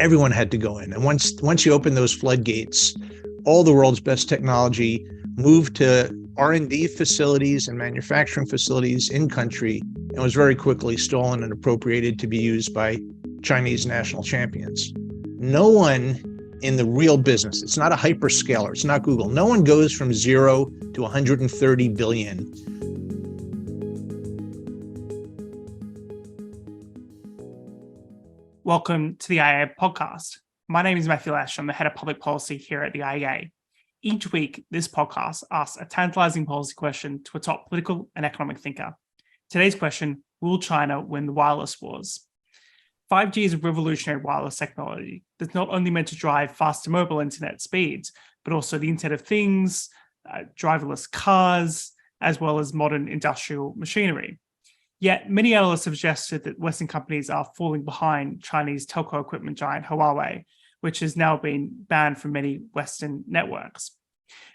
everyone had to go in. And once you open those floodgates, all the world's best technology moved to R&D facilities and manufacturing facilities in country and was very quickly stolen and appropriated to be used by Chinese national champions. No one in the real business, it's not a hyperscaler, it's not Google. No one goes from 0 to 130 billion. Welcome to the IEA podcast. My name is Matthew Lesh. I'm the head of public policy here at the IEA. Each week, this podcast asks a tantalizing policy question to a top political and economic thinker. Today's question: will China win the wireless wars? 5G is a revolutionary wireless technology that's not only meant to drive faster mobile internet speeds, but also the Internet of Things, driverless cars, as well as modern industrial machinery. Yet many analysts have suggested that Western companies are falling behind Chinese telco equipment giant Huawei, which has now been banned from many Western networks.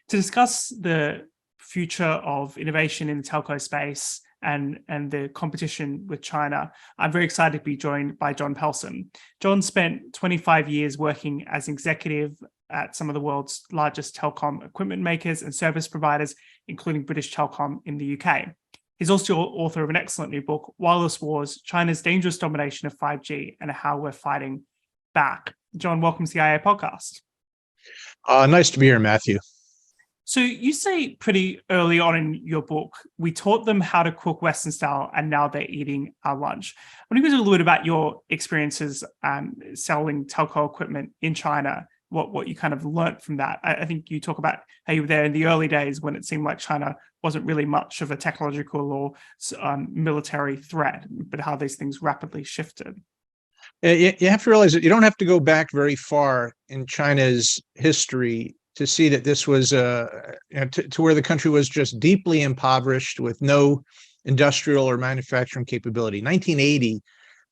To discuss the future of innovation in the telco space and the competition with China, I'm very excited to be joined by Jon Pelson. Jon spent 25 years working as executive at some of the world's largest telecom equipment makers and service providers, including British Telecom in the UK. He's also author of an excellent new book, Wireless Wars: China's Dangerous Domination of 5G and How We're Fighting Back. Jon, welcome to the IEA podcast. Nice to be here, Matthew. So you say pretty early on in your book, we taught them how to cook Western style and now they're eating our lunch. I want to go a little bit about your experiences selling telco equipment in China, what you kind of learned from that. I think you talk about how you were there in the early days when it seemed like China wasn't really much of a technological or military threat, but how these things rapidly shifted. You have to realize that you don't have to go back very far in China's history to see that this was to where the country was just deeply impoverished with no industrial or manufacturing capability. 1980,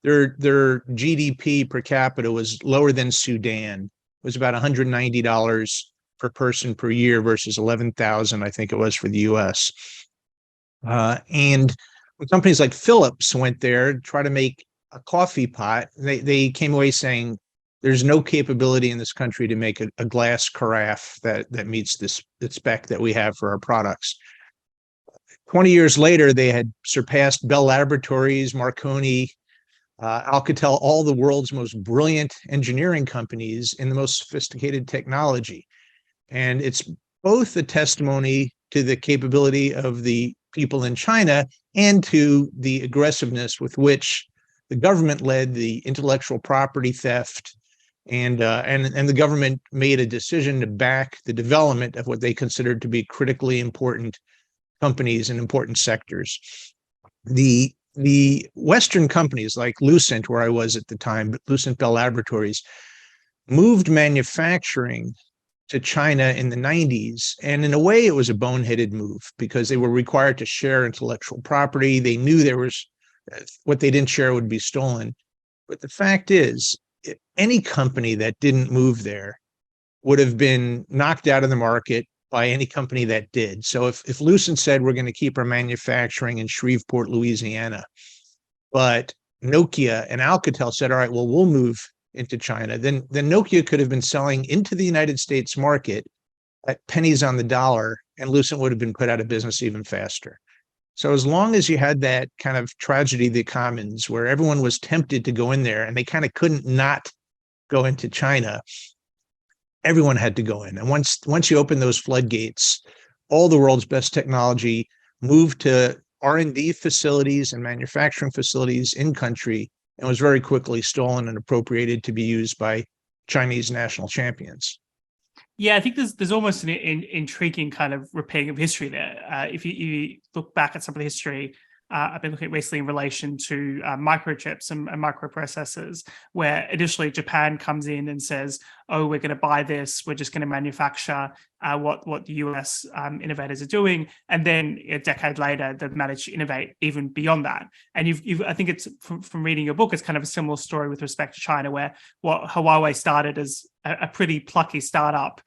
their GDP per capita was lower than Sudan. It was about $190 per person per year versus 11,000, I think it was, for the US. And when companies like Philips went there to try to make a coffee pot, they came away saying, there's no capability in this country to make a glass carafe that meets the spec that we have for our products. 20 years later, they had surpassed Bell Laboratories, Marconi, Alcatel, all the world's most brilliant engineering companies in the most sophisticated technology. And it's both a testimony to the capability of the people in China and to the aggressiveness with which the government led the intellectual property theft, and the government made a decision to back the development of what they considered to be critically important companies in important sectors. The Western companies like Lucent, where I was at the time, Lucent Bell Laboratories, moved manufacturing to China in the 90s. And in a way, it was a boneheaded move because they were required to share intellectual property. They knew there was what they didn't share would be stolen. But the fact is, any company that didn't move there would have been knocked out of the market by any company that did. So if Lucent said, we're going to keep our manufacturing in Shreveport, Louisiana, but Nokia and Alcatel said, all right, well, we'll move into China, then Nokia could have been selling into the United States market at pennies on the dollar, and Lucent would have been put out of business even faster. So as long as you had that kind of tragedy of the commons where everyone was tempted to go in there and they kind of couldn't not go into China, everyone had to go in. And once you open those floodgates, all the world's best technology moved to R&D facilities and manufacturing facilities in country and was very quickly stolen and appropriated to be used by Chinese national champions. Yeah, I think there's almost an intriguing kind of repeating of history there. If you look back at some of the history, I've been looking at recently in relation to microchips and microprocessors, where initially Japan comes in and says, oh, we're going to buy this, we're just going to manufacture what the US innovators are doing. And then a decade later, they've managed to innovate even beyond that. And I think it's from reading your book, it's kind of a similar story with respect to China, where what Huawei started as a pretty plucky startup,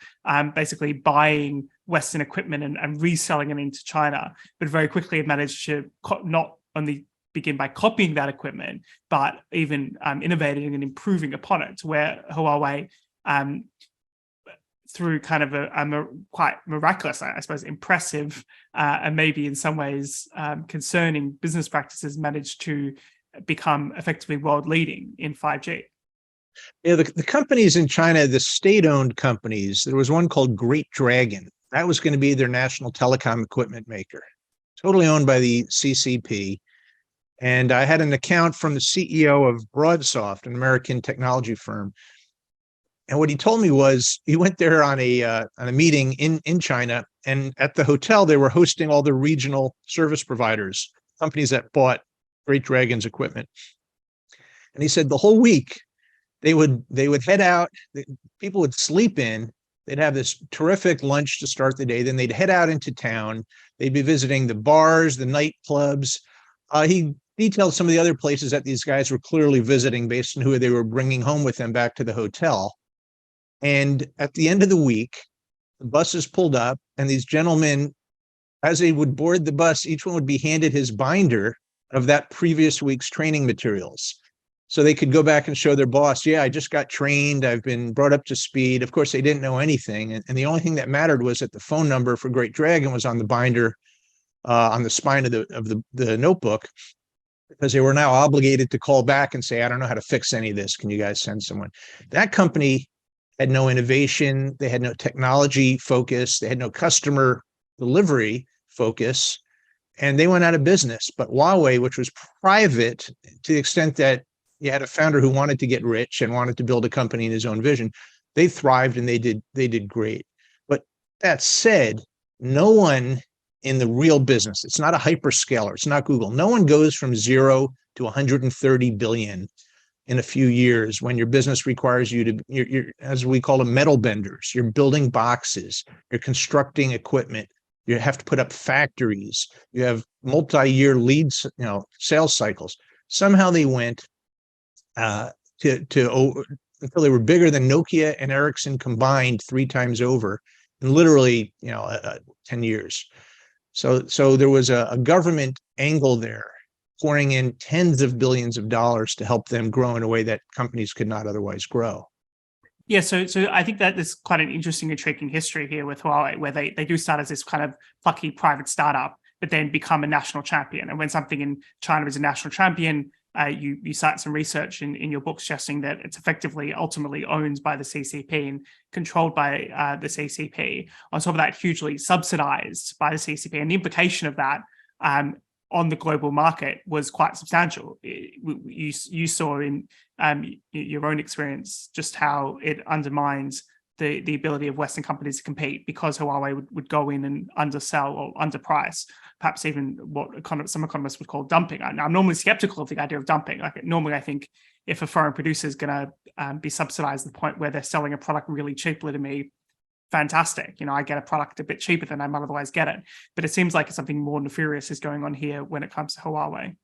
basically buying Western equipment and reselling it into China, but very quickly it managed to not only begin by copying that equipment, but even innovating and improving upon it, to where Huawei, through kind of a quite miraculous, I suppose, impressive, and maybe in some ways concerning business practices, managed to become effectively world leading in 5G. Yeah, the companies in China, the state-owned companies, there was one called Great Dragon. That was going to be their national telecom equipment maker, totally owned by the CCP. And I had an account from the CEO of Broadsoft, an American technology firm. And what he told me was he went there on a meeting in China, and at the hotel they were hosting all the regional service providers, companies that bought Great Dragon's equipment. And he said the whole week they would head out, people would sleep in, they'd have this terrific lunch to start the day, then they'd head out into town, they'd be visiting the bars, the nightclubs. He detailed some of the other places that these guys were clearly visiting based on who they were bringing home with them back to the hotel. And at the end of the week, the buses pulled up, and these gentlemen, as they would board the bus, each one would be handed his binder of that previous week's training materials. So they could go back and show their boss, yeah, I just got trained, I've been brought up to speed. Of course, they didn't know anything. And the only thing that mattered was that the phone number for Great Dragon was on the binder, on the spine of the notebook, because they were now obligated to call back and say, I don't know how to fix any of this. Can you guys send someone? That company had no innovation. They had no technology focus. They had no customer delivery focus, and they went out of business. But Huawei, which was private to the extent that you had a founder who wanted to get rich and wanted to build a company in his own vision, they thrived and they did great. But that said, no one in the real business, it's not a hyperscaler, it's not Google. No one goes from 0 to 130 billion in a few years when your business requires you to, you're as we call them, metal benders. You're building boxes, you're constructing equipment, you have to put up factories, you have multi-year leads, sales cycles. Somehow they went until they were bigger than Nokia and Ericsson combined 3 times over in literally 10 years. So there was a government angle there, pouring in tens of billions of dollars to help them grow in a way that companies could not otherwise grow. Yeah, so I think that there's quite an interesting, intriguing history here with Huawei, where they do start as this kind of plucky private startup, but then become a national champion. And when something in China is a national champion, you cite some research in your book suggesting that it's effectively ultimately owned by the CCP and controlled by the CCP. On top of that, hugely subsidized by the CCP. And the implication of that on the global market was quite substantial. You saw in your own experience just how it undermines the ability of Western companies to compete, because Huawei would go in and undersell or underprice, perhaps even what some economists would call dumping. I'm normally skeptical of the idea of dumping. Like, normally, I think if a foreign producer is going to be subsidized to the point where they're selling a product really cheaply to me, fantastic. I get a product a bit cheaper than I might otherwise get it. But it seems like something more nefarious is going on here when it comes to Huawei.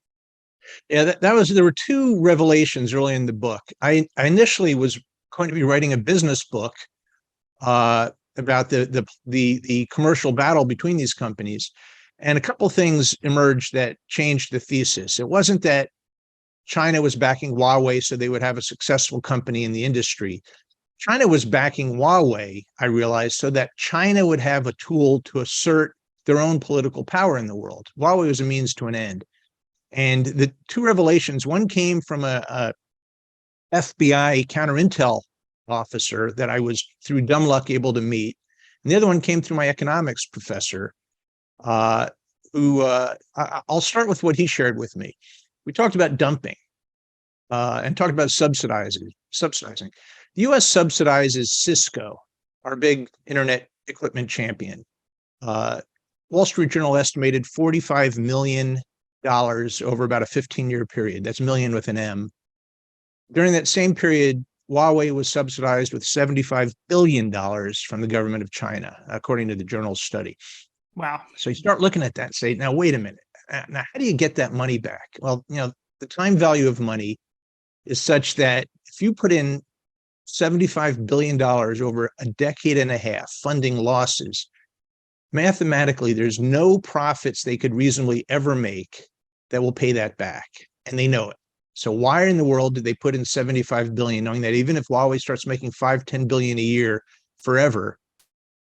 Yeah, there were 2 revelations early in the book. I initially was going to be writing a business book about the commercial battle between these companies, and a couple things emerged that changed the thesis. It wasn't that China was backing Huawei so they would have a successful company in the industry. China was backing Huawei, I realized, so that China would have a tool to assert their own political power in the world. Huawei was a means to an end. And the 2 revelations, one came from a FBI counter-intel officer that I was, through dumb luck, able to meet. And the other one came through my economics professor, who I'll start with what he shared with me. We talked about dumping and talked about subsidizing. The U.S. subsidizes Cisco, our big internet equipment champion. Wall Street Journal estimated $45 million over about a 15-year period. That's million with an M. During that same period, Huawei was subsidized with $75 billion from the government of China, according to the journal's study. Wow. So you start looking at that and say, now, wait a minute. Now, how do you get that money back? Well, the time value of money is such that if you put in $75 billion over a decade and a half funding losses, mathematically, there's no profits they could reasonably ever make that will pay that back, and they know it. So why in the world did they put in 75 billion, knowing that even if Huawei starts making 5-10 billion a year forever,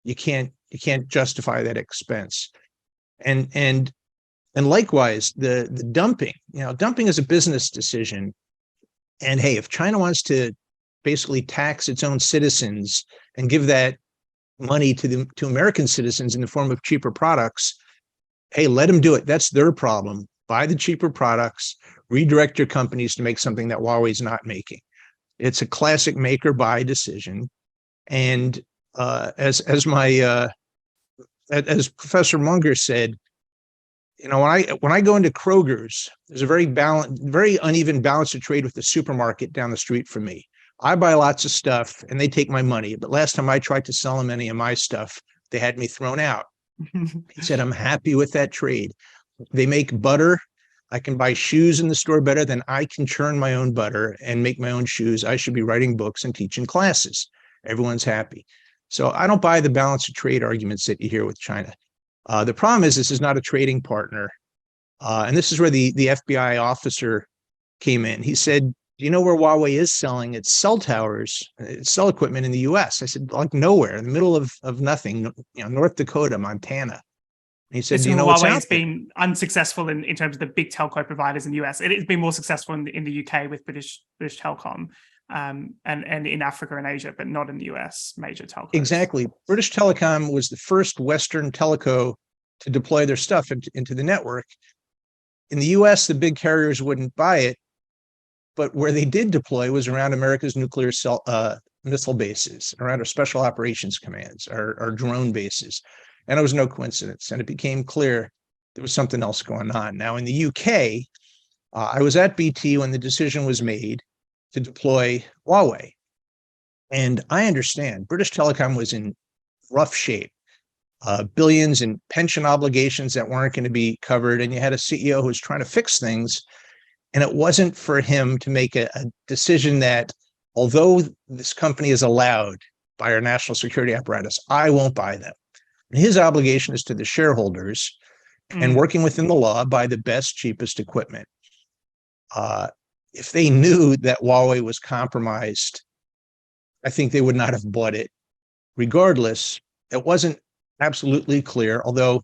you can't justify that expense. And likewise, the dumping, dumping is a business decision. And hey, if China wants to basically tax its own citizens and give that money to American citizens in the form of cheaper products, hey, let them do it. That's their problem. Buy the cheaper products, redirect your companies to make something that Huawei's not making. It's a classic make or buy decision. And as Professor Munger said, when I go into Kroger's, there's a very uneven balance of trade with the supermarket down the street from me. I buy lots of stuff and they take my money. But last time I tried to sell them any of my stuff, they had me thrown out. He said, I'm happy with that trade. They make butter. I can buy shoes in the store better than I can churn my own butter and make my own shoes. I should be writing books and teaching classes. Everyone's happy. So I don't buy the balance of trade arguments that you hear with China. The problem is this is not a trading partner. And this is where the FBI officer came in. He said, do you know where Huawei is selling its cell towers, its cell equipment in the US? I said, like nowhere, in the middle of nothing, North Dakota, Montana. And he said, do you know what's out there? Huawei has been unsuccessful in terms of the big telco providers in the US. It has been more successful in the UK with British Telecom. And in Africa and Asia, but not in the US major telcos. Exactly. British Telecom was the first Western teleco to deploy their stuff into the network. In the US, the big carriers wouldn't buy it, but where they did deploy was around America's nuclear missile bases, around our special operations commands, our drone bases. And it was no coincidence. And it became clear there was something else going on. Now, in the UK, I was at BT when the decision was made to deploy Huawei. And I understand British Telecom was in rough shape, billions in pension obligations that weren't going to be covered. And you had a CEO who was trying to fix things. And it wasn't for him to make a decision that, although this company is allowed by our national security apparatus, I won't buy them. And his obligation is to the shareholders and working within the law, buy the best, cheapest equipment. If they knew that Huawei was compromised, I think they would not have bought it. Regardless, it wasn't absolutely clear, although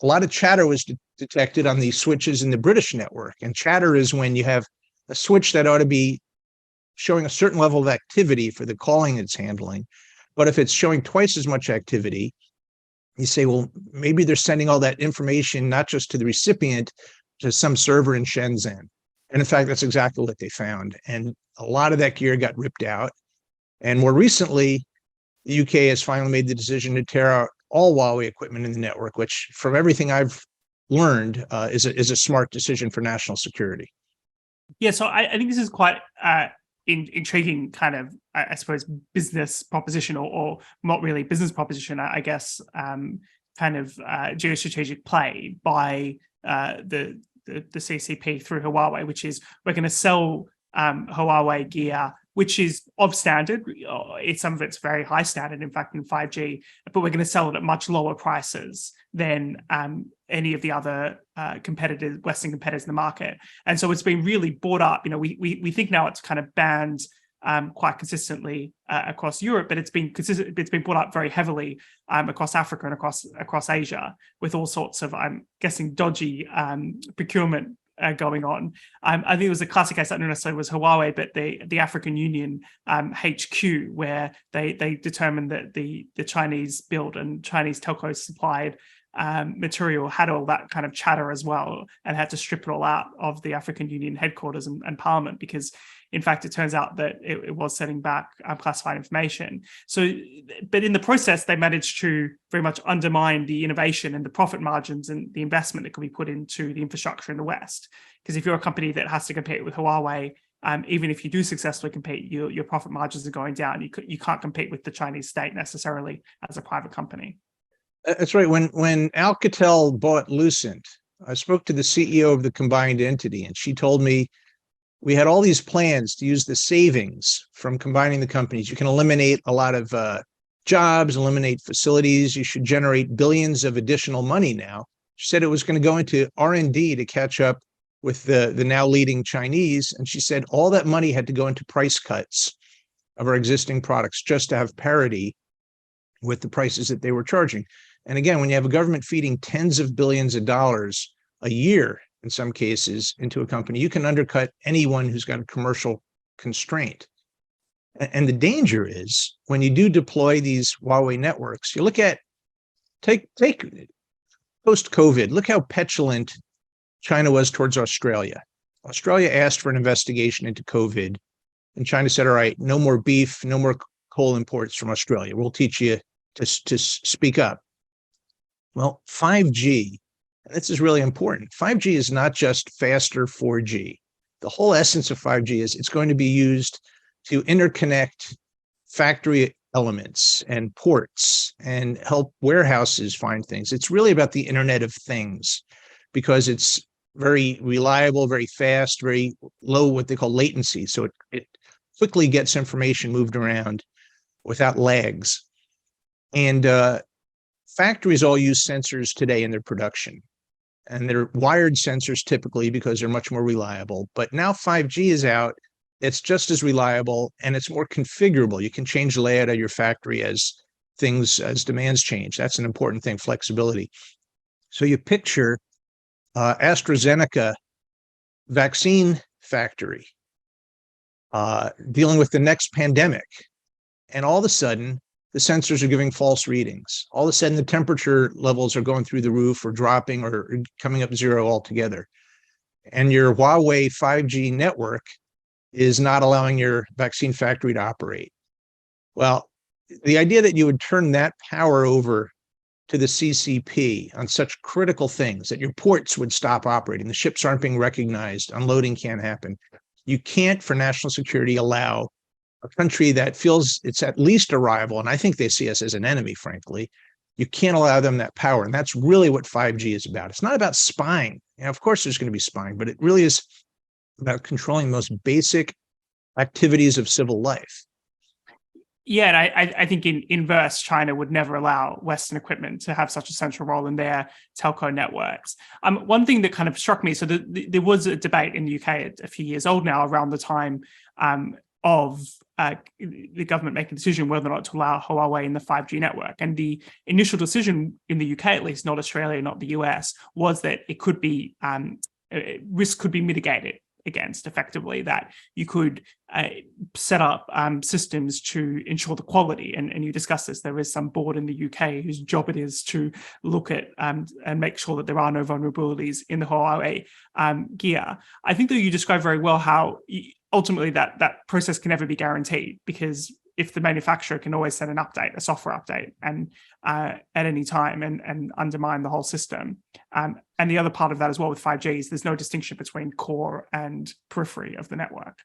a lot of chatter was detected on the switches in the British network. And chatter is when you have a switch that ought to be showing a certain level of activity for the calling it's handling. But if it's showing twice as much activity, you say, well, maybe they're sending all that information not just to the recipient, to some server in Shenzhen. And in fact, that's exactly what they found. And a lot of that gear got ripped out. And more recently, the UK has finally made the decision to tear out all Huawei equipment in the network, which from everything I've learned is a smart decision for national security. Yeah, so I think this is quite intriguing kind of, I suppose, business proposition or not really business proposition, I guess, kind of geostrategic play by the CCP through Huawei, which is we're going to sell Huawei gear, which is of standard. Some of it's very high standard, in fact, in 5G, but we're going to sell it at much lower prices than any of the other competitors, Western competitors in the market. And so it's been really bought up. We think now it's kind of banned quite consistently across Europe, but it's been brought up very heavily across Africa and across Asia, with all sorts of, I'm guessing, dodgy procurement going on. I think it was a classic case that not necessarily was Huawei, but the African Union HQ, where they determined that the Chinese built and Chinese telcos supplied material had all that kind of chatter as well, and had to strip it all out of the African Union headquarters and Parliament, because in fact it turns out that it was sending back classified information. So, but in the process, they managed to very much undermine the innovation and the profit margins and the investment that could be put into the infrastructure in the West. Because if you're a company that has to compete with Huawei, even if you do successfully compete, your profit margins are going down. You can't compete with the Chinese state necessarily as a private company. That's right. When Alcatel bought Lucent, I spoke to the CEO of the combined entity, and she told me we had all these plans to use the savings from combining the companies. You can eliminate a lot of jobs, eliminate facilities. You should generate billions of additional money now. She said it was going to go into R&D to catch up with the now leading Chinese. And she said all that money had to go into price cuts of our existing products just to have parity with the prices that they were charging. And again, when you have a government feeding tens of billions of dollars a year, in some cases, into a company, you can undercut anyone who's got a commercial constraint. And the danger is when you do deploy these Huawei networks, you look at, take post-COVID, look how petulant China was towards Australia. Australia asked for an investigation into COVID, and China said, all right, no more beef, no more coal imports from Australia. We'll teach you to speak up. Well, 5G, and this is really important. 5G is not just faster 4G. The whole essence of 5G is it's going to be used to interconnect factory elements and ports and help warehouses find things. It's really about the Internet of Things because it's very reliable, very fast, very low, what they call latency. So it quickly gets information moved around without lags. And factories all use sensors today in their production. And they're wired sensors typically because they're much more reliable. But now 5G is out. It's just as reliable and it's more configurable. You can change the layout of your factory as demands change. That's an important thing, flexibility. So you picture AstraZeneca vaccine factory dealing with the next pandemic. And all of a sudden, the sensors are giving false readings. All of a sudden, the temperature levels are going through the roof or dropping or coming up zero altogether. And your Huawei 5G network is not allowing your vaccine factory to operate. Well, the idea that you would turn that power over to the CCP on such critical things that your ports would stop operating, the ships aren't being recognized, unloading can't happen. You can't, for national security, allow a country that feels it's at least a rival, and I think they see us as an enemy, frankly, you can't allow them that power. And that's really what 5G is about. It's not about spying. Of course, there's going to be spying, but it really is about controlling the most basic activities of civil life. Yeah, and I think in inverse, China would never allow Western equipment to have such a central role in their telco networks. One thing that kind of struck me, so there was a debate in the UK a few years old now around the time of the government making a decision whether or not to allow Huawei in the 5G network. And the initial decision in the UK, at least, not Australia, not the US, was that it could be, risk could be mitigated against effectively, that you could set up systems to ensure the quality. And you discussed this, there is some board in the UK whose job it is to look at and make sure that there are no vulnerabilities in the Huawei gear. I think that you described very well how ultimately that process can never be guaranteed, because if the manufacturer can always send an update, a software update, and at any time and undermine the whole system. And the other part of that as well with 5G is there's no distinction between core and periphery of the network.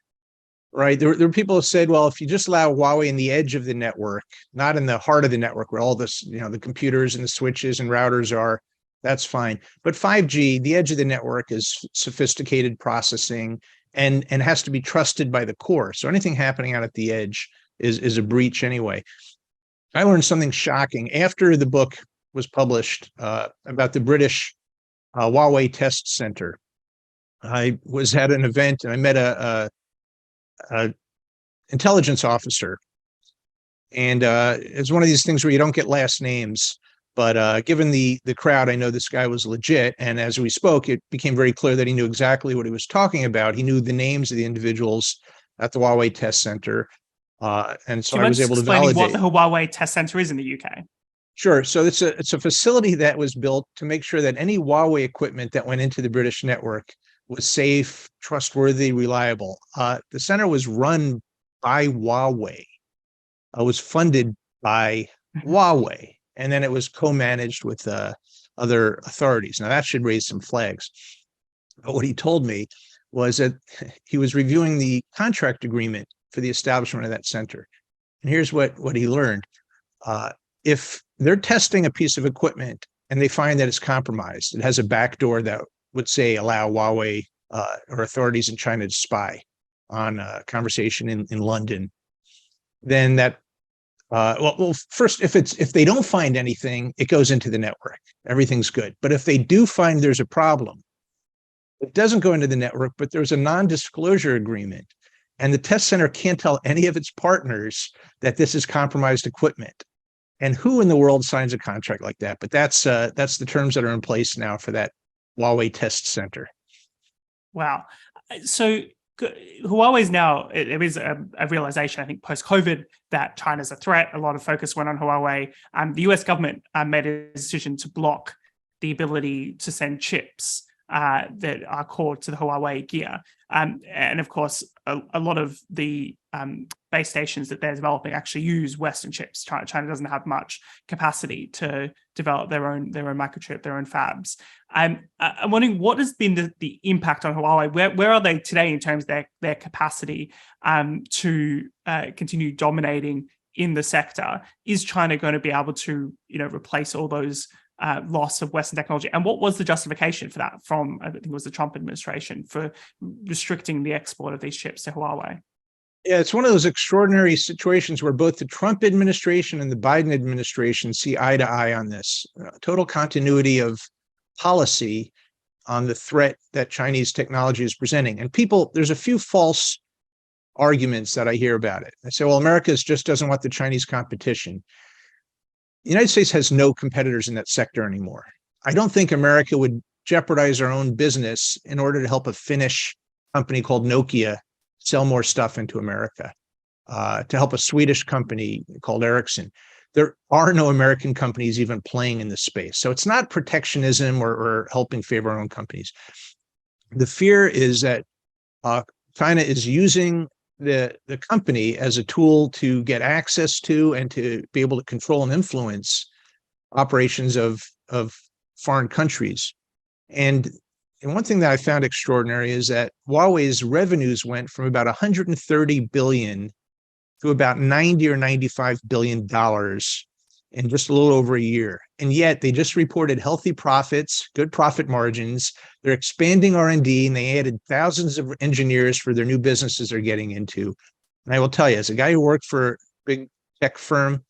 Right. There are people who said, well, if you just allow Huawei in the edge of the network, not in the heart of the network where all this, the computers and the switches and routers are, that's fine. But 5G, the edge of the network is sophisticated processing and has to be trusted by the core. So anything happening out at the edge is a breach anyway. I learned something shocking after the book was published about the British Huawei test center. I was at an event and I met a intelligence officer, and it's one of these things where you don't get last names, but given the crowd, I know this guy was legit. And as we spoke, it became very clear that he knew exactly what he was talking about. He knew the names of the individuals at the Huawei test center. And so I was able to validate what the Huawei test center is in the UK. Sure. So it's a facility that was built to make sure that any Huawei equipment that went into the British network was safe, trustworthy, reliable. The center was run by Huawei. It was funded by Huawei, and then it was co-managed with other authorities. Now that should raise some flags. But what he told me was that he was reviewing the contract agreement for the establishment of that center. And here's what he learned. If they're testing a piece of equipment and they find that it's compromised, it has a backdoor that would say allow Huawei or authorities in China to spy on a conversation in London, then that Well, first, if they don't find anything, it goes into the network. Everything's good. But if they do find there's a problem, it doesn't go into the network, but there's a non-disclosure agreement. And the test center can't tell any of its partners that this is compromised equipment. And who in the world signs a contract like that? But that's the terms that are in place now for that Huawei test center. Wow. So Huawei's now, it is a realization, I think, post-COVID that China's a threat. A lot of focus went on Huawei. The US government made a decision to block the ability to send chips that are core to the Huawei gear. And of course, a lot of the base stations that they're developing actually use Western chips. China doesn't have much capacity to develop their own microchip, their own fabs. I'm wondering what has been the impact on Huawei. Where are they today in terms of their capacity to continue dominating in the sector? Is China going to be able to replace all those loss of Western technology? And what was the justification for that from, I think it was the Trump administration, for restricting the export of these chips to Huawei? Yeah, it's one of those extraordinary situations where both the Trump administration and the Biden administration see eye to eye on this. Total continuity of policy on the threat that Chinese technology is presenting. And there's a few false arguments that I hear about it. I say, well, America just doesn't want the Chinese competition. The United States has no competitors in that sector anymore. I don't think America would jeopardize our own business in order to help a Finnish company called Nokia sell more stuff into America, to help a Swedish company called Ericsson. There are no American companies even playing in this space. So it's not protectionism or helping favor our own companies. The fear is that China is using the company as a tool to get access to and to be able to control and influence operations of foreign countries. And one thing that I found extraordinary is that Huawei's revenues went from about 130 billion to about 90 or 95 billion dollars in just a little over a year. And yet they just reported healthy profits, good profit margins. They're expanding R&D, and they added thousands of engineers for their new businesses they're getting into. And I will tell you, as a guy who worked for a big tech firm,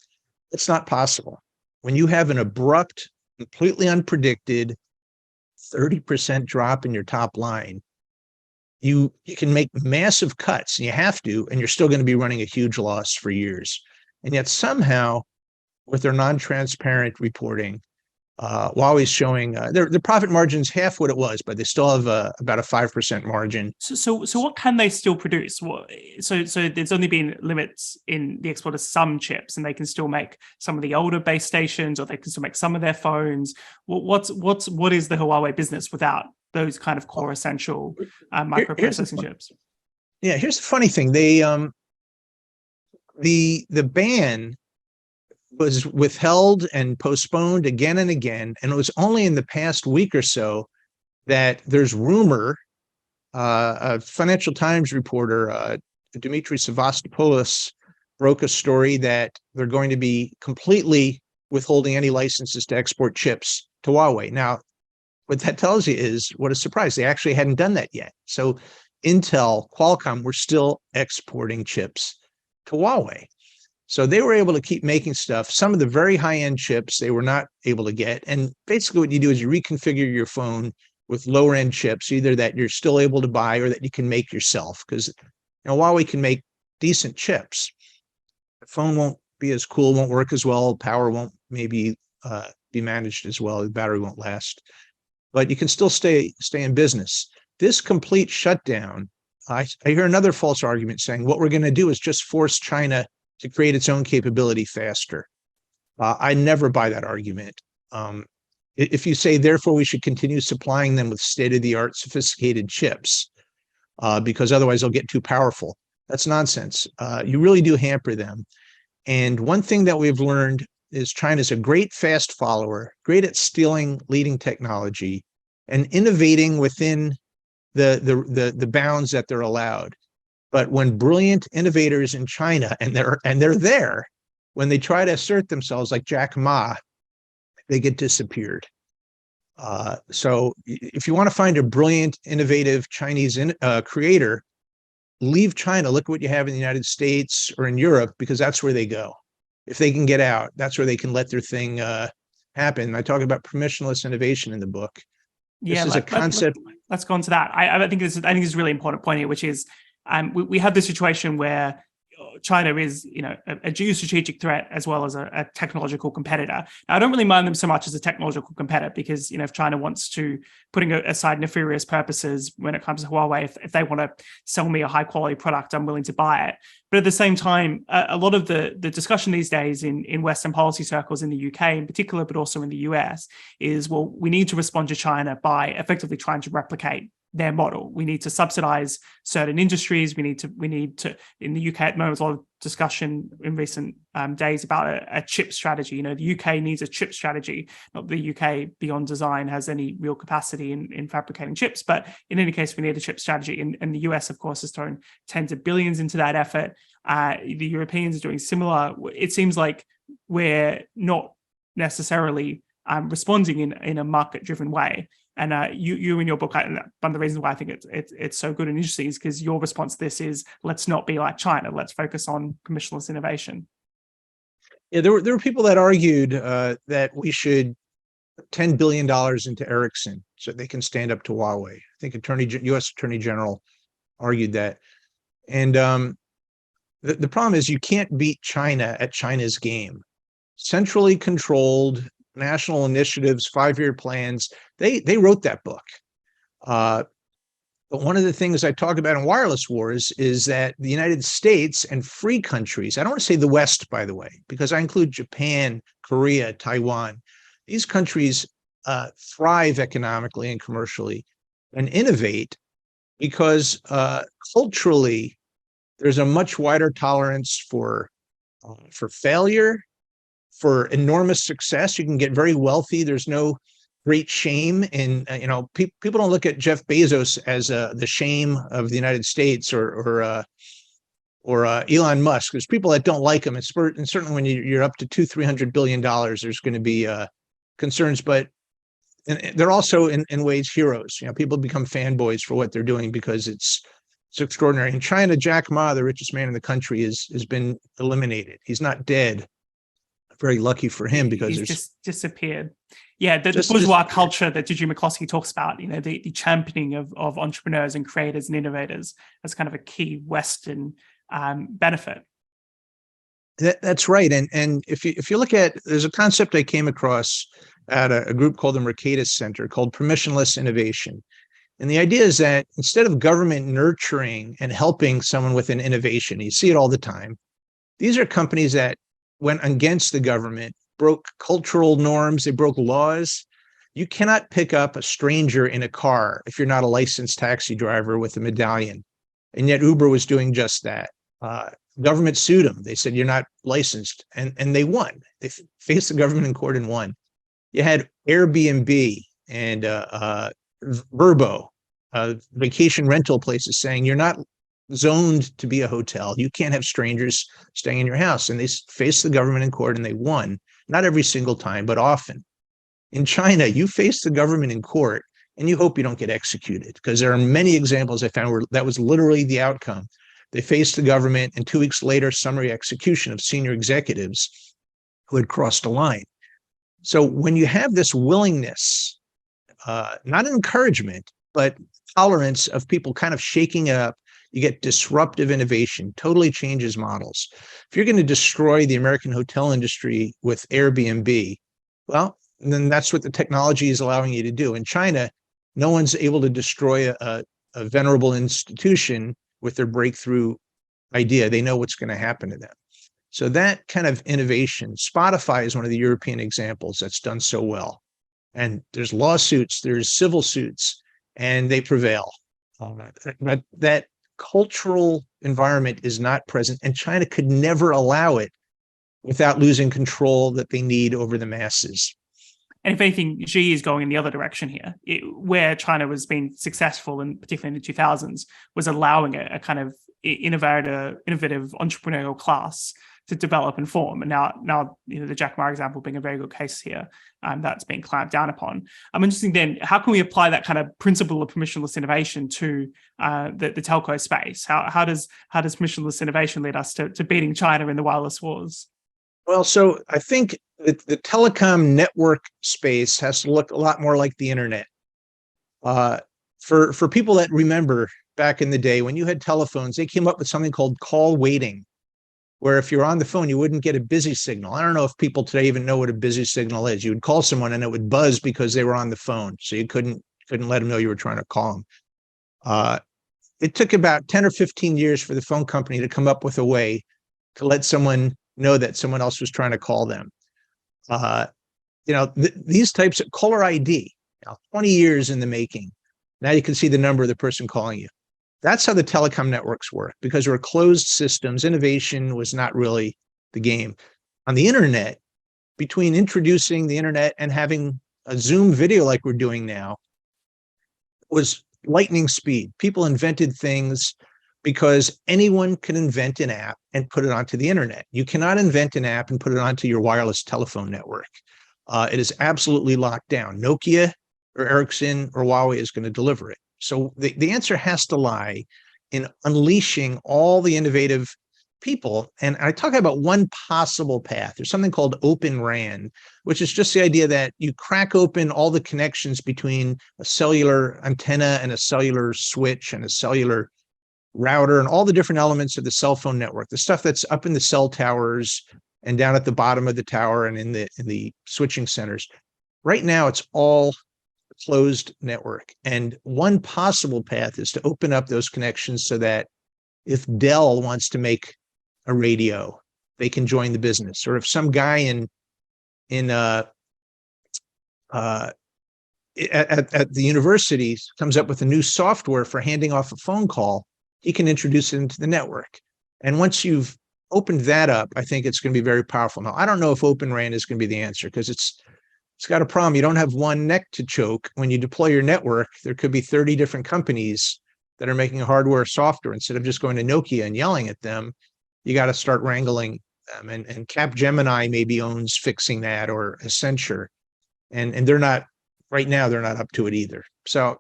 it's not possible. When you have an abrupt, completely unpredicted 30% drop in your top line, you can make massive cuts, and you have to, and you're still going to be running a huge loss for years. And yet somehow, with their non-transparent reporting, Huawei's showing their profit margin's half what it was, but they still have about a 5% margin. So what can they still produce? So there's only been limits in the export of some chips, and they can still make some of the older base stations, or they can still make some of their phones. What is the Huawei business without those kind of core essential microprocessing chips? Yeah, here's the funny thing. They the ban was withheld and postponed again and again. And it was only in the past week or so that there's rumor, a Financial Times reporter, Dimitri Sevastopoulos, broke a story that they're going to be completely withholding any licenses to export chips to Huawei. Now, what that tells you is, what a surprise, they actually hadn't done that yet. So Intel, Qualcomm were still exporting chips to Huawei. So they were able to keep making stuff. Some of the very high-end chips they were not able to get. And basically what you do is you reconfigure your phone with lower-end chips, either that you're still able to buy or that you can make yourself. Because Huawei can make decent chips. The phone won't be as cool, won't work as well, power won't maybe be managed as well, the battery won't last. But you can still stay in business. This complete shutdown, I hear another false argument saying what we're going to do is just force China to create its own capability faster. I never buy that argument. If you say, therefore, we should continue supplying them with state-of-the-art sophisticated chips, because otherwise they'll get too powerful, that's nonsense. You really do hamper them. And one thing that we've learned is China's a great fast follower, great at stealing leading technology and innovating within the bounds that they're allowed. But when brilliant innovators in China, and they're there, when they try to assert themselves like Jack Ma, they get disappeared. So if you want to find a brilliant, innovative Chinese creator, leave China. Look at what you have in the United States or in Europe, because that's where they go. if they can get out, that's where they can let their thing happen. I talk about permissionless innovation in the book. This Yeah, is a concept. let's go on to that. I think this is a really important point here, which is we have this situation where China is, a geostrategic threat as well as a technological competitor. Now, I don't really mind them so much as a technological competitor because, if China wants to, putting aside nefarious purposes when it comes to Huawei, if they want to sell me a high quality product, I'm willing to buy it. But at the same time, a lot of the discussion these days in Western policy circles in the UK in particular, but also in the US, is, well, we need to respond to China by effectively trying to replicate their model. We need to subsidize certain industries. We need to in the UK at the moment, there's a lot of discussion in recent days about a chip strategy. The UK needs a chip strategy. Not that the UK beyond design has any real capacity in fabricating chips, but in any case, we need a chip strategy. And the US, of course, has thrown tens of billions into that effort. The Europeans are doing similar. It seems like we're not necessarily responding in a market-driven way. And you in your book, one of the reasons why I think it's so good and interesting is because your response to this is, let's not be like China. Let's focus on permissionless innovation. Yeah, there were people that argued that we should put $10 billion into Ericsson so they can stand up to Huawei. I think U.S. Attorney General argued that. And the problem is you can't beat China at China's game. Centrally controlled national initiatives, 5-year plans. They wrote that book. But one of the things I talk about in Wireless Wars is that the United States and free countries, I don't want to say the West, by the way, because I include Japan, Korea, Taiwan. These countries thrive economically and commercially and innovate because culturally, there's a much wider tolerance for failure, for enormous success. You can get very wealthy. There's no great shame in, people don't look at Jeff Bezos as the shame of the United States or Elon Musk. There's people that don't like him. And certainly when you're up to $200-300 billion, there's going to be concerns, but they're also in ways heroes. People become fanboys for what they're doing because it's extraordinary. In China, Jack Ma, the richest man in the country, has been eliminated. He's not dead. Very lucky for him because he's just disappeared. Yeah, the bourgeois culture that Gigi McCloskey talks about, the championing of entrepreneurs and creators and innovators as kind of a key Western benefit. That's right. And if you look at, there's a concept I came across at a group called the Mercatus Center called Permissionless Innovation. And the idea is that instead of government nurturing and helping someone with an innovation, you see it all the time. These are companies that went against the government, broke cultural norms, they broke laws. You cannot pick up a stranger in a car if you're not a licensed taxi driver with a medallion. And yet Uber was doing just that. Government sued them. They said, you're not licensed. And they won. They faced the government in court and won. You had Airbnb and Vrbo, vacation rental places saying, you're not zoned to be a hotel. You can't have strangers staying in your house. And they faced the government in court and they won. Not every single time, but often. In China, you face the government in court and you hope you don't get executed, because there are many examples I found where that was literally the outcome. They faced the government and 2 weeks later, summary execution of senior executives who had crossed a line. So when you have this willingness, not an encouragement, but tolerance of people kind of shaking it up, you get disruptive innovation, totally changes models. If you're going to destroy the American hotel industry with Airbnb, well, then that's what the technology is allowing you to do. In China, no one's able to destroy a venerable institution with their breakthrough idea. They know what's going to happen to them. So that kind of innovation, Spotify is one of the European examples that's done so well. And there's lawsuits, there's civil suits, and they prevail. But that cultural environment is not present, and China could never allow it without losing control that they need over the masses. And if anything, Xi is going in the other direction here, where China was being successful, and particularly in the 2000s, was allowing a kind of innovative entrepreneurial class to develop and form. And now the Jack Ma example being a very good case here, that's being clamped down upon. I'm interested then, how can we apply that kind of principle of permissionless innovation to the telco space? How does permissionless innovation lead us to beating China in the wireless wars? Well, so I think the telecom network space has to look a lot more like the internet. Uh, for people that remember back in the day when you had telephones, they came up with something called call waiting, where if you're on the phone, you wouldn't get a busy signal. I don't know if people today even know what a busy signal is. You would call someone and it would buzz because they were on the phone, so you couldn't let them know you were trying to call them. Uh, it took about 10 or 15 years for the phone company to come up with a way to let someone know that someone else was trying to call them. Uh, these types of caller ID, 20 years in the making. Now you can see the number of the person calling you. That's how the telecom networks work, because there were closed systems. Innovation was not really the game. On the internet, between introducing the internet and having a Zoom video like we're doing now, was lightning speed. People invented things because anyone can invent an app and put it onto the internet. You cannot invent an app and put it onto your wireless telephone network. It is absolutely locked down. Nokia or Ericsson or Huawei is going to deliver it. So the answer has to lie in unleashing all the innovative people. And I talk about one possible path. There's something called Open RAN, which is just the idea that you crack open all the connections between a cellular antenna and a cellular switch and a cellular router and all the different elements of the cell phone network, the stuff that's up in the cell towers and down at the bottom of the tower and in the switching centers. Right now, it's all a closed network. And one possible path is to open up those connections so that if Dell wants to make a radio, they can join the business. Or if some guy at the university comes up with a new software for handing off a phone call, he can introduce it into the network. And once you've opened that up, I think it's going to be very powerful. Now, I don't know if Open RAN is going to be the answer, because it's got a problem. You don't have one neck to choke. When you deploy your network, there could be 30 different companies that are making hardware, software. Instead of just going to Nokia and yelling at them, you got to start wrangling them. And Capgemini maybe owns fixing that, or Accenture. And they're not, right now, they're not up to it either. So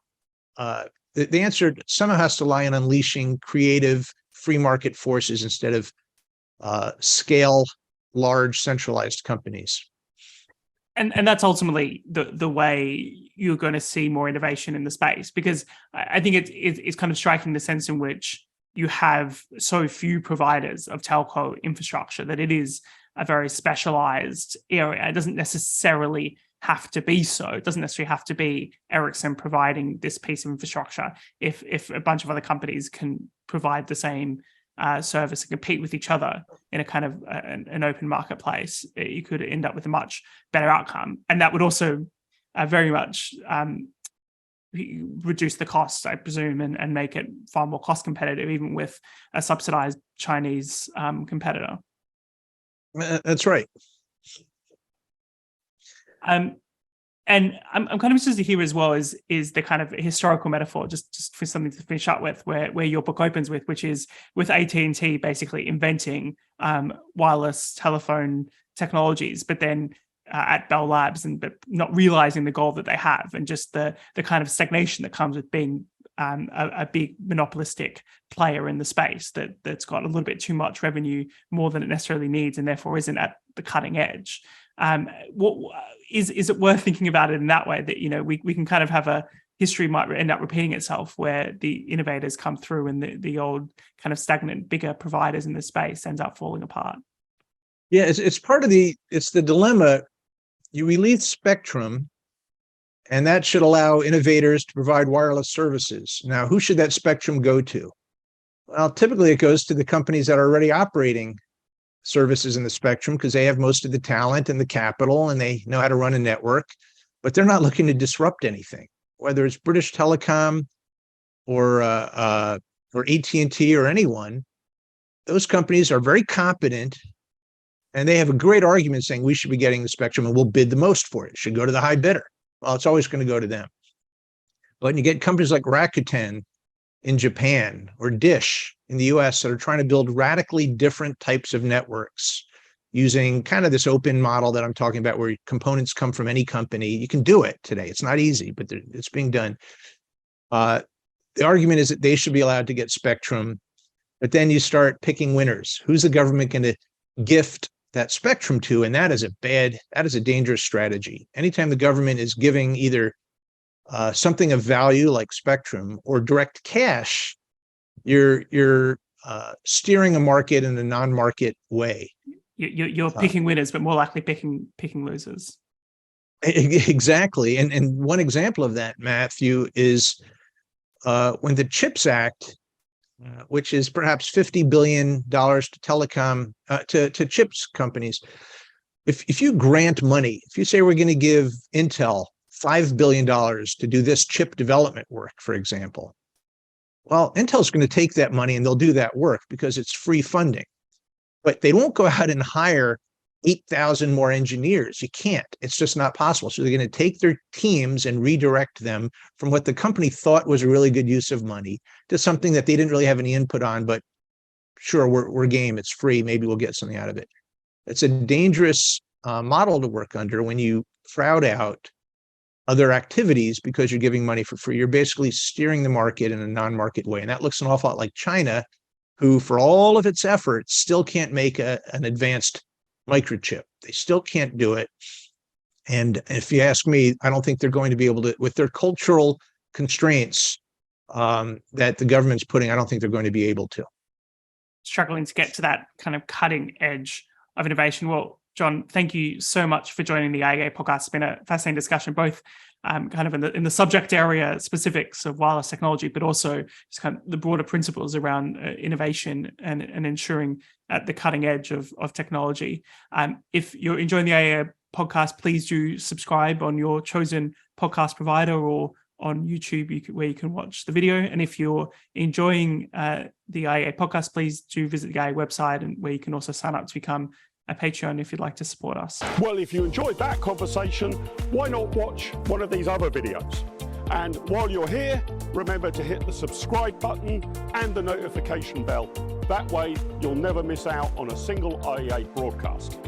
the answer somehow has to lie in unleashing creative free market forces instead of scale large centralized companies. And that's ultimately the way you're going to see more innovation in the space, because I think it's kind of striking the sense in which you have so few providers of telco infrastructure that it is a very specialized area. It doesn't necessarily have to be so. It doesn't necessarily have to be Ericsson providing this piece of infrastructure. If a bunch of other companies can provide the same service and compete with each other in a kind of an open marketplace, you could end up with a much better outcome. And that would also very much reduce the costs, I presume, and make it far more cost competitive, even with a subsidized Chinese competitor. That's right. And I'm kind of interested to hear as well is the kind of historical metaphor, just for something to finish up with, where your book opens with, which is with AT&T basically inventing wireless telephone technologies, but then at Bell Labs, but not realizing the goal that they have, and just the kind of stagnation that comes with being a big monopolistic player in the space that's got a little bit too much revenue, more than it necessarily needs, and therefore isn't at the cutting edge. What is it worth thinking about it in that way, that, you know, we can kind of have a history might end up repeating itself, where the innovators come through and the old kind of stagnant bigger providers in the space ends up falling apart? Yeah, it's part of the dilemma. You release spectrum, and that should allow innovators to provide wireless services. Now, who should that spectrum go to? Well, typically it goes to the companies that are already operating services in the spectrum, because they have most of the talent and the capital, and they know how to run a network, but they're not looking to disrupt anything. Whether it's British Telecom or AT&T or anyone, those companies are very competent, and they have a great argument saying we should be getting the spectrum and we'll bid the most for it. It should go to the high bidder. Well, it's always going to go to them. But when you get companies like Rakuten in Japan or Dish in the US that are trying to build radically different types of networks using kind of this open model that I'm talking about, where components come from any company, you can do it today. It's not easy, but it's being done. The argument is that they should be allowed to get spectrum, but then you start picking winners. Who's the government going to gift that spectrum to, and that is a dangerous strategy. Anytime the government is giving either something of value like spectrum or direct cash, you're steering a market in a non-market way. You're picking winners, but more likely picking losers. Exactly. And one example of that, Matthew, is when the CHIPS Act, which is perhaps $50 billion to telecom, to chips companies. If you grant money, if you say we're going to give Intel $5 billion to do this chip development work, for example, well, Intel's going to take that money and they'll do that work because it's free funding. But they won't go out and hire 8,000 more engineers. You can't. It's just not possible. So they're going to take their teams and redirect them from what the company thought was a really good use of money to something that they didn't really have any input on, but sure, we're game. It's free. Maybe we'll get something out of it. It's a dangerous model to work under when you crowd out other activities because you're giving money for free. You're basically steering the market in a non-market way. And that looks an awful lot like China, who, for all of its efforts, still can't make an advanced microchip. They still can't do it. And if you ask me, I don't think they're going to be able to, with their cultural constraints that the government's putting, I don't think they're going to be able to. Struggling to get to that kind of cutting edge of innovation. Well, Jon, thank you so much for joining the IEA podcast. It's been a fascinating discussion, both kind of in the subject area specifics of wireless technology, but also just kind of the broader principles around innovation and ensuring at the cutting edge of technology. If you're enjoying the IEA podcast, please do subscribe on your chosen podcast provider or on YouTube, where you can watch the video. And if you're enjoying the IEA podcast, please do visit the IEA website, and where you can also sign up to become a Patreon if you'd like to support us. Well, if you enjoyed that conversation, why not watch one of these other videos? And while you're here, remember to hit the subscribe button and the notification bell. That way, you'll never miss out on a single IEA broadcast.